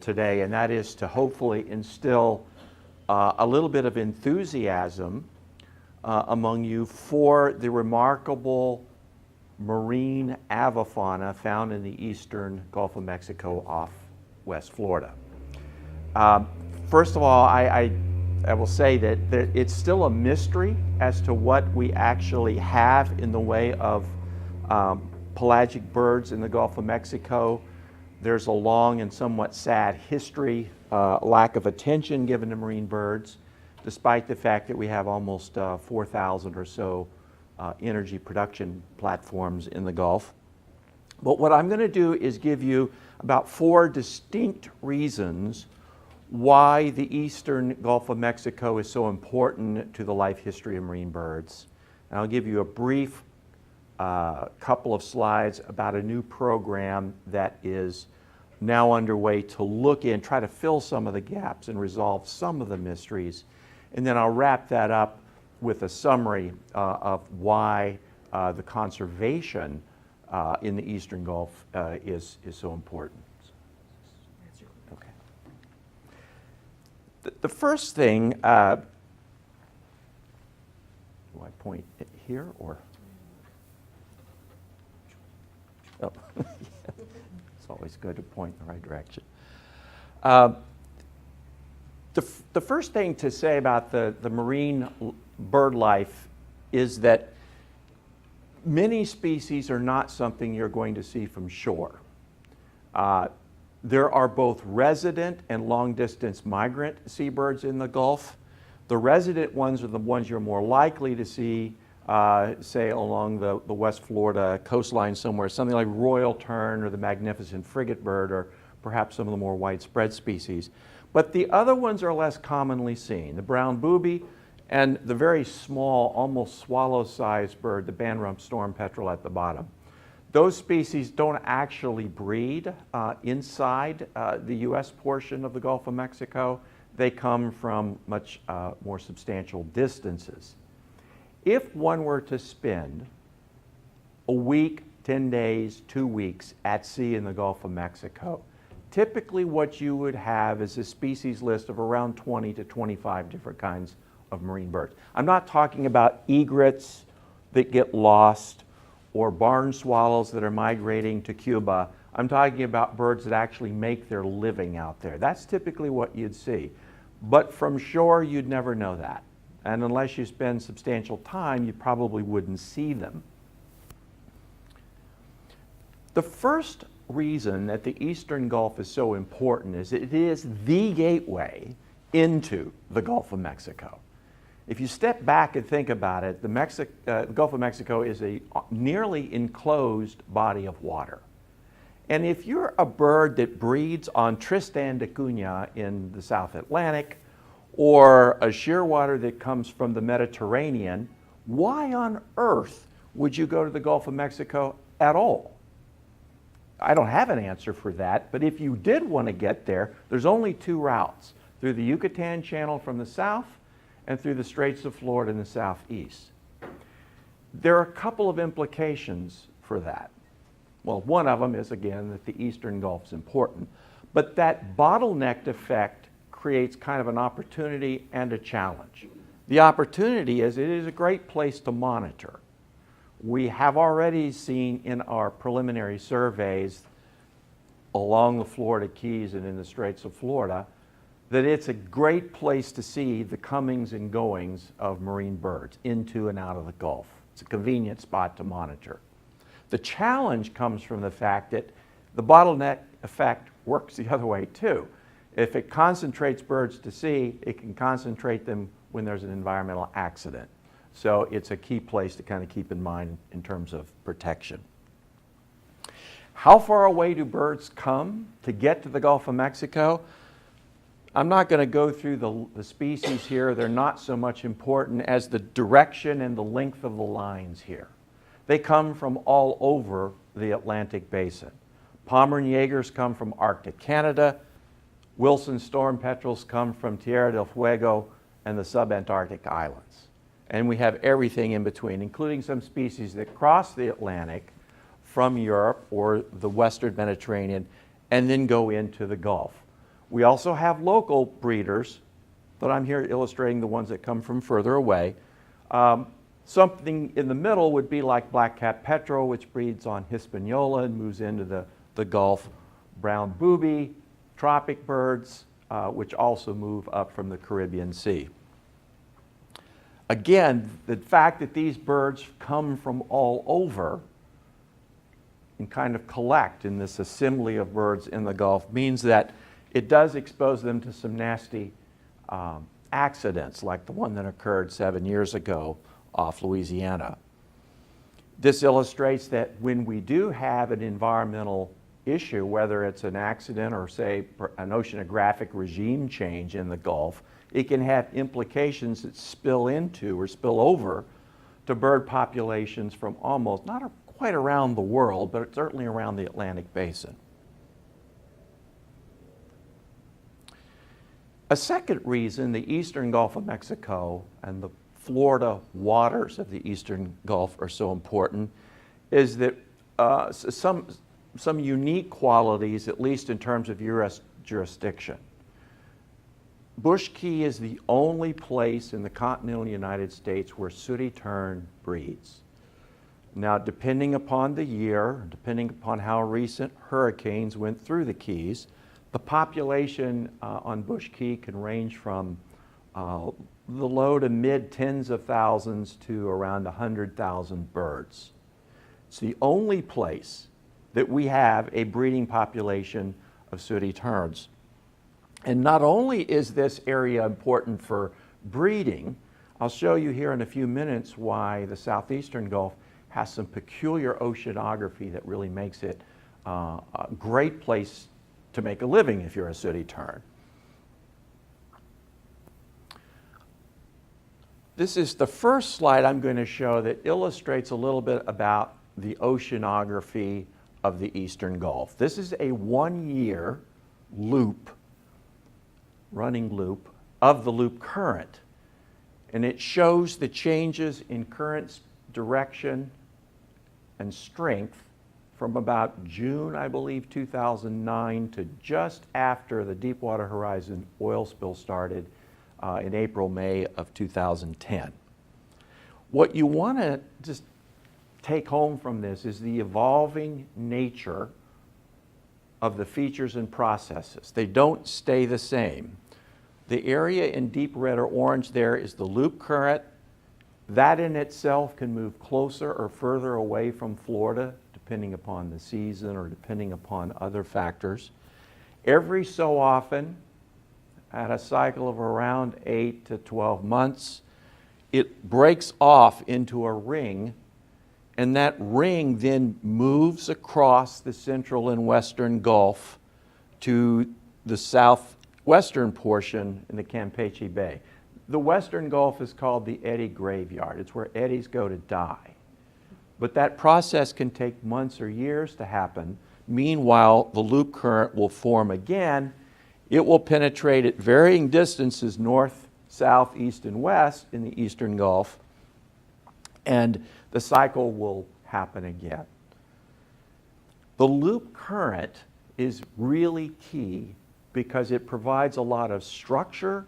today, and that is to hopefully instill a little bit of enthusiasm among you for the remarkable marine avifauna found in the eastern Gulf of Mexico off West Florida. First of all, I will say that it's still a mystery as to what we actually have in the way of pelagic birds in the Gulf of Mexico. There's a long and somewhat sad history, lack of attention given to marine birds, despite the fact that we have almost 4,000 or so energy production platforms in the Gulf. But what I'm going to do is give you about 4 distinct reasons why the eastern Gulf of Mexico is so important to the life history of marine birds. And I'll give you a brief couple of slides about a new program that is now underway to look in, try to fill some of the gaps and resolve some of the mysteries. And then I'll wrap that up with a summary of why the conservation in the eastern Gulf is so important. Okay. The first thing, do I point it here or? Oh, it's always good to point in the right direction. The first thing to say about the marine bird life is that many species are not something you're going to see from shore. There are both resident and long-distance migrant seabirds in the Gulf. The resident ones are the ones you're more likely to see, say, along the West Florida coastline somewhere, something like royal tern or the magnificent frigate bird or perhaps some of the more widespread species. But the other ones are less commonly seen. The brown booby and the very small, almost swallow-sized bird, the bandrump storm petrel at the bottom. Those species don't actually breed inside the U.S. portion of the Gulf of Mexico. They come from much more substantial distances. If one were to spend a week, 10 days, 2 weeks at sea in the Gulf of Mexico, typically what you would have is a species list of around 20 to 25 different kinds of marine birds. I'm not talking about egrets that get lost or barn swallows that are migrating to Cuba. I'm talking about birds that actually make their living out there. That's typically what you'd see. But from shore, you'd never know that. And unless you spend substantial time, you probably wouldn't see them. The first reason that the eastern Gulf is so important is it is the gateway into the Gulf of Mexico. If you step back and think about it, the Gulf of Mexico is a nearly enclosed body of water. And if you're a bird that breeds on Tristan da Cunha in the South Atlantic, or a shearwater that comes from the Mediterranean, why on earth would you go to the Gulf of Mexico at all? I don't have an answer for that, but if you did want to get there, there's only 2 routes, through the Yucatan Channel from the south and through the Straits of Florida in the southeast. There are a couple of implications for that. Well, one of them is, again, that the eastern Gulf is important, but that bottlenecked effect creates kind of an opportunity and a challenge. The opportunity is it is a great place to monitor. We have already seen in our preliminary surveys along the Florida Keys and in the Straits of Florida that it's a great place to see the comings and goings of marine birds into and out of the Gulf. It's a convenient spot to monitor. The challenge comes from the fact that the bottleneck effect works the other way too. If it concentrates birds to sea, it can concentrate them when there's an environmental accident. So it's a key place to kind of keep in mind in terms of protection. How far away do birds come to get to the Gulf of Mexico? I'm not going to go through the species here. They're not so much important as the direction and the length of the lines here. They come from all over the Atlantic basin. Pomeranian Jaegers come from Arctic Canada. Wilson storm petrels come from Tierra del Fuego and the subantarctic islands. And we have everything in between, including some species that cross the Atlantic from Europe or the Western Mediterranean and then go into the Gulf. We also have local breeders, but I'm here illustrating the ones that come from further away. Something in the middle would be like black-capped petrel, which breeds on Hispaniola and moves into the Gulf. Brown booby, tropic birds, which also move up from the Caribbean Sea. Again, the fact that these birds come from all over and kind of collect in this assembly of birds in the Gulf means that it does expose them to some nasty accidents, like the one that occurred 7 years ago off Louisiana. This illustrates that when we do have an environmental issue, whether it's an accident or, say, an oceanographic regime change in the Gulf, it can have implications that spill into or spill over to bird populations from almost, not quite around the world, but certainly around the Atlantic Basin. A second reason the eastern Gulf of Mexico and the Florida waters of the eastern Gulf are so important is that some unique qualities, at least in terms of U.S. jurisdiction. Bush Key is the only place in the continental United States where sooty tern breeds. Now, depending upon the year, depending upon how recent hurricanes went through the Keys, the population on Bush Key can range from the low to mid tens of thousands to around 100,000 birds. It's the only place that we have a breeding population of sooty terns. And not only is this area important for breeding, I'll show you here in a few minutes why the southeastern Gulf has some peculiar oceanography that really makes it a great place to make a living if you're a sooty tern. This is the first slide I'm going to show that illustrates a little bit about the oceanography of the eastern Gulf. This is a one-year loop, running loop, of the loop current. And it shows the changes in current direction and strength from about June, I believe, 2009 to just after the Deepwater Horizon oil spill started in April, May of 2010. What you want to just take home from this is the evolving nature of the features and processes. They don't stay the same. The area in deep red or orange there is the loop current. That in itself can move closer or further away from Florida, depending upon the season or depending upon other factors. Every so often, at a cycle of around 8 to 12 months, it breaks off into a ring, and that ring then moves across the central and western Gulf to the southwestern portion in the Campeche Bay. The western Gulf is called the eddy graveyard. It's where eddies go to die. But that process can take months or years to happen. Meanwhile, the loop current will form again. It will penetrate at varying distances north, south, east, and west in the eastern Gulf, and the cycle will happen again. The loop current is really key because it provides a lot of structure,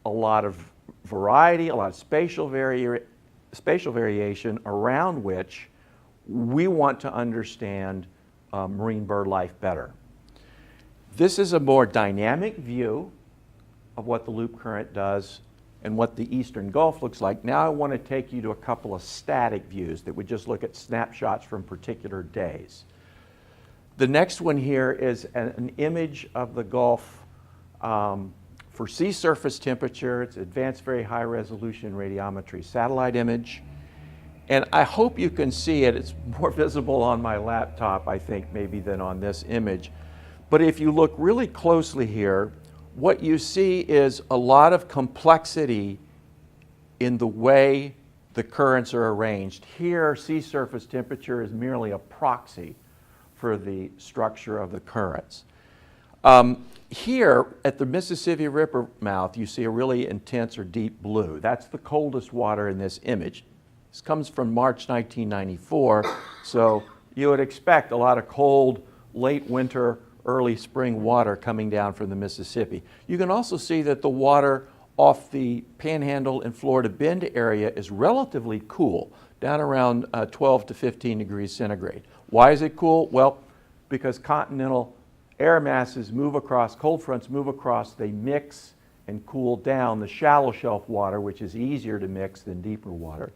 a lot of variety, a lot of spatial variation around which we want to understand marine bird life better. This is a more dynamic view of what the loop current does and what the eastern Gulf looks like. Now I want to take you to a couple of static views that would just look at snapshots from particular days. The next one here is an image of the Gulf for sea surface temperature. It's advanced very high resolution radiometry satellite image. And I hope you can see it. It's more visible on my laptop, I think, maybe than on this image. But if you look really closely here, what you see is a lot of complexity in the way the currents are arranged. Here, sea surface temperature is merely a proxy for the structure of the currents. Here, at the Mississippi River mouth, you see a really intense or deep blue. That's the coldest water in this image. This comes from March 1994, so you would expect a lot of cold, late winter, early spring water coming down from the Mississippi. You can also see that the water off the Panhandle and Florida Bend area is relatively cool, down around 12 to 15 degrees centigrade. Why is it cool? Well, because continental air masses move across, cold fronts move across, they mix and cool down the shallow shelf water, which is easier to mix than deeper water.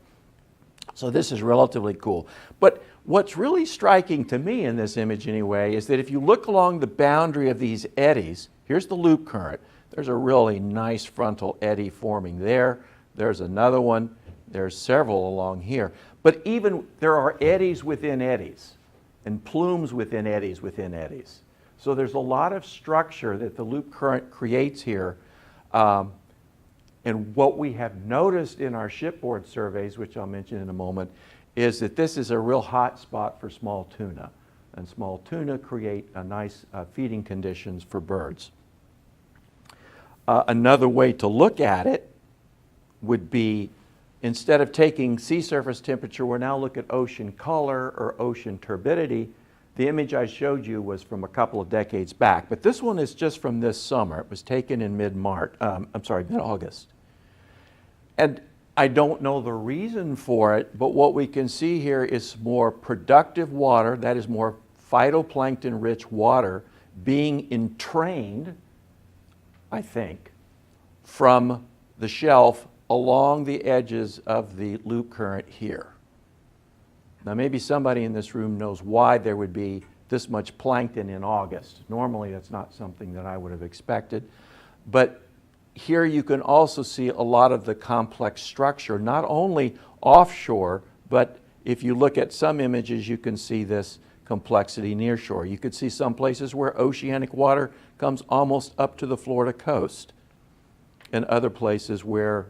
So this is relatively cool. But what's really striking to me in this image anyway is that if you look along the boundary of these eddies, here's the loop current. There's a really nice frontal eddy forming there. There's another one. There's several along here. But even there are eddies within eddies and plumes within eddies within eddies. So there's a lot of structure that the loop current creates here. And what we have noticed in our shipboard surveys, which I'll mention in a moment, is that this is a real hot spot for small tuna. And small tuna create a nice feeding conditions for birds. Another way to look at it would be, instead of taking sea surface temperature, we're now looking at ocean color or ocean turbidity. The image I showed you was from a couple of decades back, but this one is just from this summer. It was taken in mid-August. And I don't know the reason for it, but what we can see here is more productive water, that is more phytoplankton-rich water, being entrained, I think, from the shelf along the edges of the loop current here. Now maybe somebody in this room knows why there would be this much plankton in August. Normally that's not something that I would have expected. But here you can also see a lot of the complex structure, not only offshore, but if you look at some images, you can see this complexity near shore. You could see some places where oceanic water comes almost up to the Florida coast, and other places where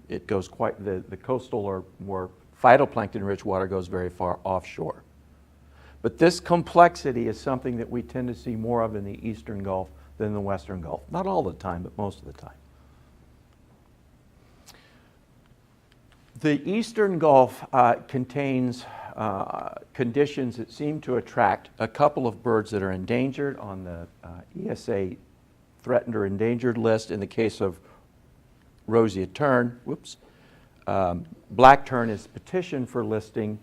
it goes quite, the coastal or more phytoplankton-rich water goes very far offshore. But this complexity is something that we tend to see more of in the Eastern Gulf than the Western Gulf. Not all the time, but most of the time. The Eastern Gulf contains conditions that seem to attract a couple of birds that are endangered on the ESA threatened or endangered list. In the case of roseate tern, black tern is petitioned for listing.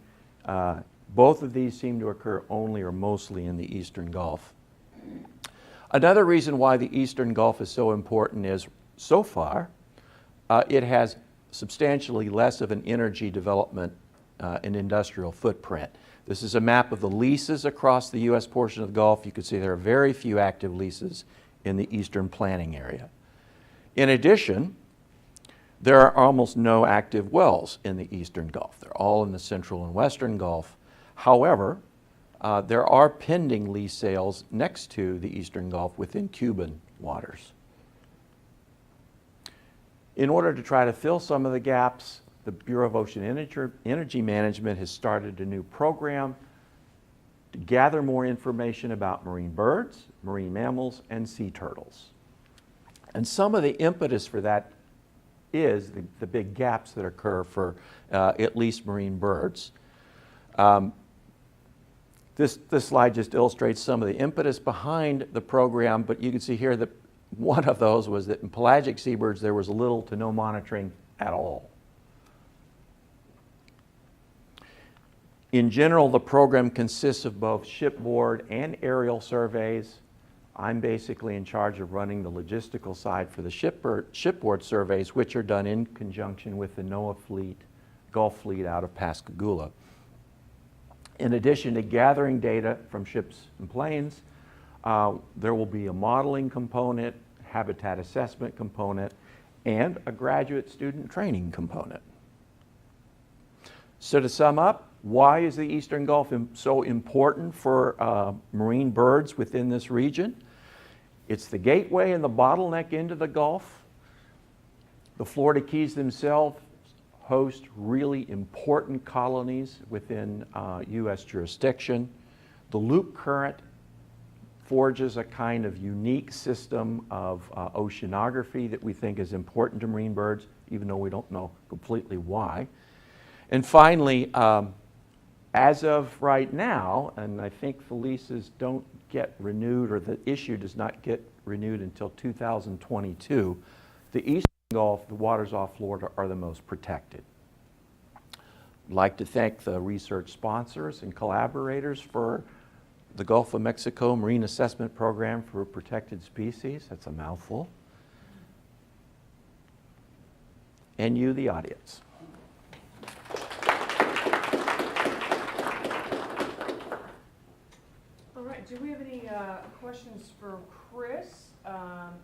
Both of these seem to occur only or mostly in the Eastern Gulf. Another reason why the Eastern Gulf is so important is, so far, it has substantially less of an energy development and industrial footprint. This is a map of the leases across the U.S. portion of the Gulf. You can see there are very few active leases in the eastern planning area. In addition, there are almost no active wells in the Eastern Gulf. They're all in the Central and Western Gulf. However, there are pending lease sales next to the Eastern Gulf within Cuban waters. In order to try to fill some of the gaps, the Bureau of Ocean Energy Management has started a new program to gather more information about marine birds, marine mammals, and sea turtles. And some of the impetus for that is the big gaps that occur for at least marine birds. This slide just illustrates some of the impetus behind the program, but you can see here that one of those was that in pelagic seabirds there was little to no monitoring at all. In general, the program consists of both shipboard and aerial surveys. I'm basically in charge of running the logistical side for the shipboard surveys, which are done in conjunction with the NOAA fleet, Gulf fleet out of Pascagoula. In addition to gathering data from ships and planes, there will be a modeling component, habitat assessment component, and a graduate student training component. So to sum up, why is the Eastern Gulf so important for marine birds within this region? It's the gateway and the bottleneck into the Gulf. The Florida Keys themselves host really important colonies within U.S. jurisdiction. The loop current forges a kind of unique system of oceanography that we think is important to marine birds, even though we don't know completely why. And finally, as of right now, and I think the leases don't get renewed, or the issue does not get renewed until 2022, the Eastern Gulf, the waters off Florida, are the most protected. I'd like to thank the research sponsors and collaborators for the Gulf of Mexico Marine Assessment Program for Protected Species. That's a mouthful. And you, the audience. All right, do we have any questions for Chris?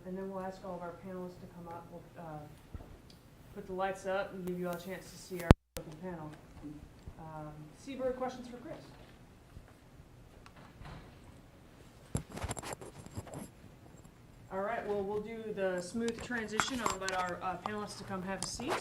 And then we'll ask all of our panelists to come up. We'll put the lights up and give you all a chance to see our open panel. Seabird, questions for Chris? All right, well, we'll do the smooth transition. I'll invite our panelists to come have a seat.